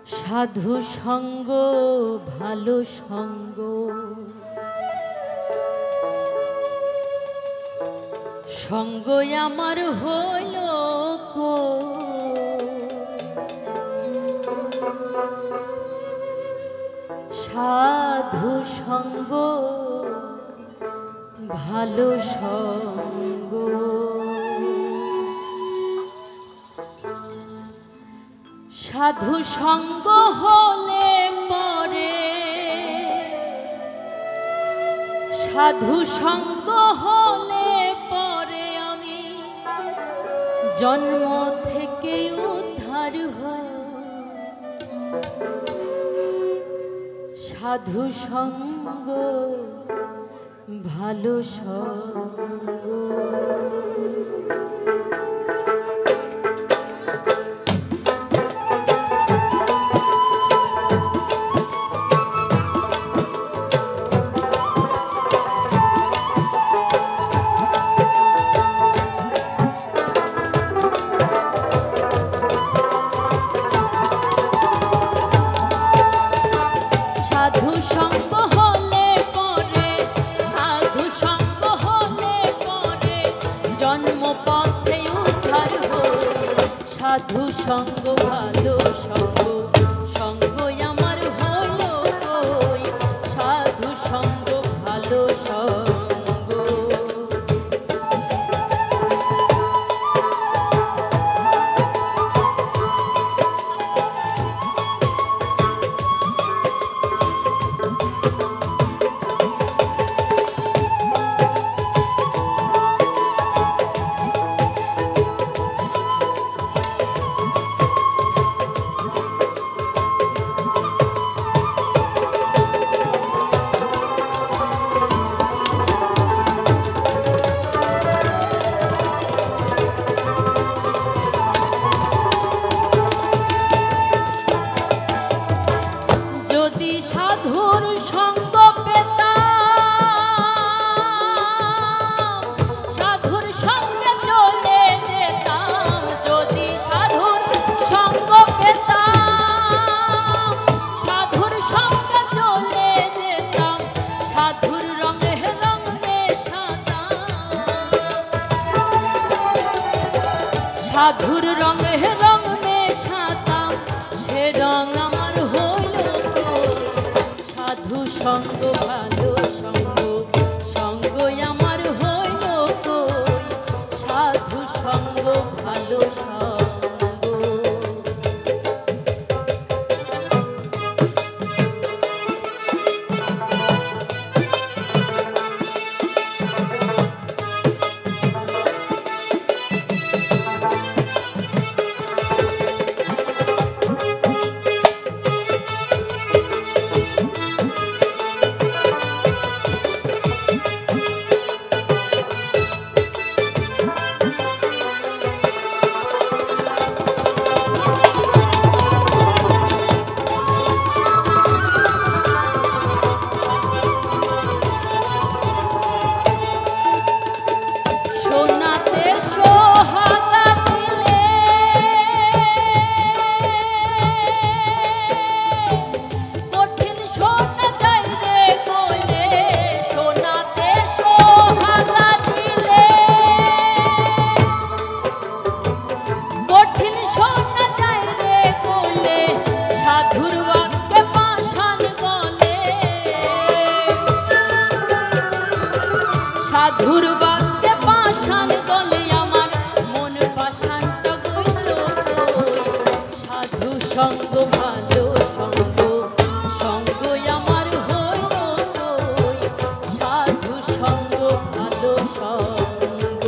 সাধু সঙ্গ ভালো সঙ্গ, সঙ্গ আমার হইল কো। সাধু সঙ্গ ভালো সঙ্গ, সাধু সঙ্গ হলে পরে, সাধু সঙ্গ হলে পরে আমি জন্ম থেকে উদ্ধার হই। সাধু সঙ্গ ভালো সঙ্গ, সাধু সঙ্গ হলে পরে, সাধু সঙ্গ হলে পরে জন্ম পথে উদ্ধার হই। সাধু সঙ্গ ভালো সঙ্গ, সঙ্গ আমার হইল কই। সাধু সঙ্গ ভালো সঙ্গ, সাধুর সঙ্গ পেতাম, সাধুর সঙ্গে চলে যেতাম। যদি সাধুর সঙ্গ পেতাম, সাধুর সঙ্গে চলে যেতাম। সাধুর রঙে রঙ মেশাতাম, সাধুর রঙে রঙ মেশাতাম। সে রঙ আমার হইল সাধু সঙ্গ ভালো সঙ্গ, সঙ্গ আমার হইল কই। সাধু সঙ্গ ভালো সঙ্গ, সাধুর বাক্যে পাষাণ গলে আমার মন পাষাণটা গইল কই। সাধু সঙ্গ ভালো সঙ্গ, সঙ্গ আমার হইল কই। সাধু সঙ্গ ভালো সঙ্গ,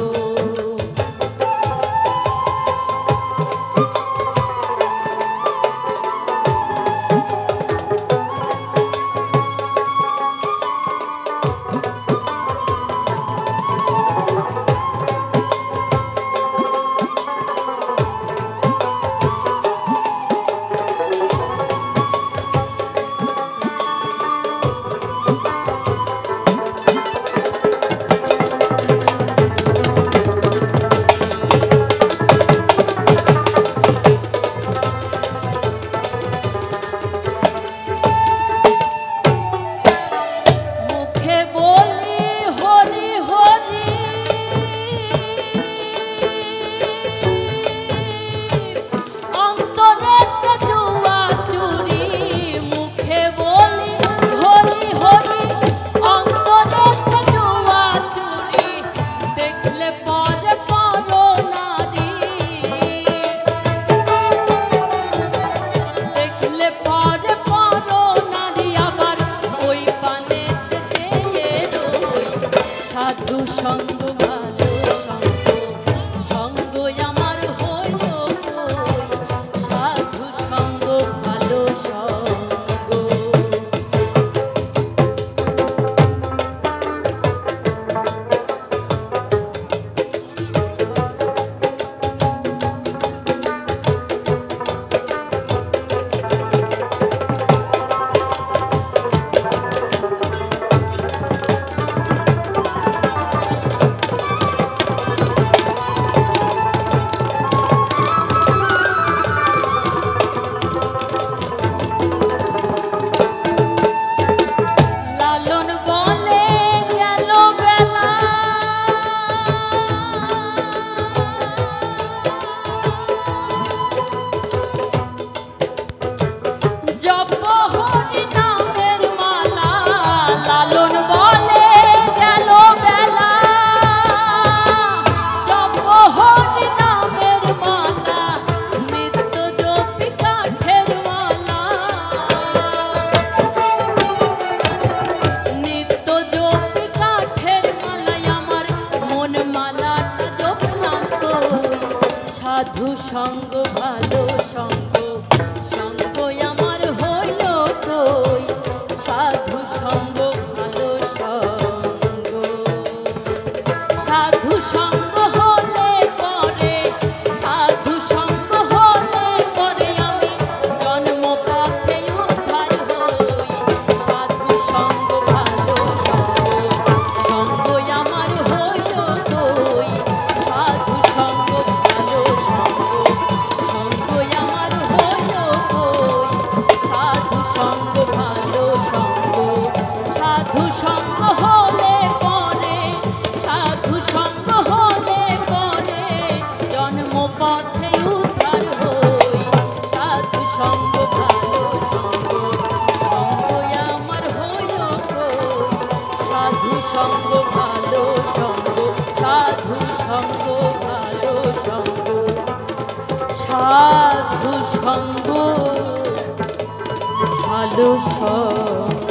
ভালো সঙ্গ।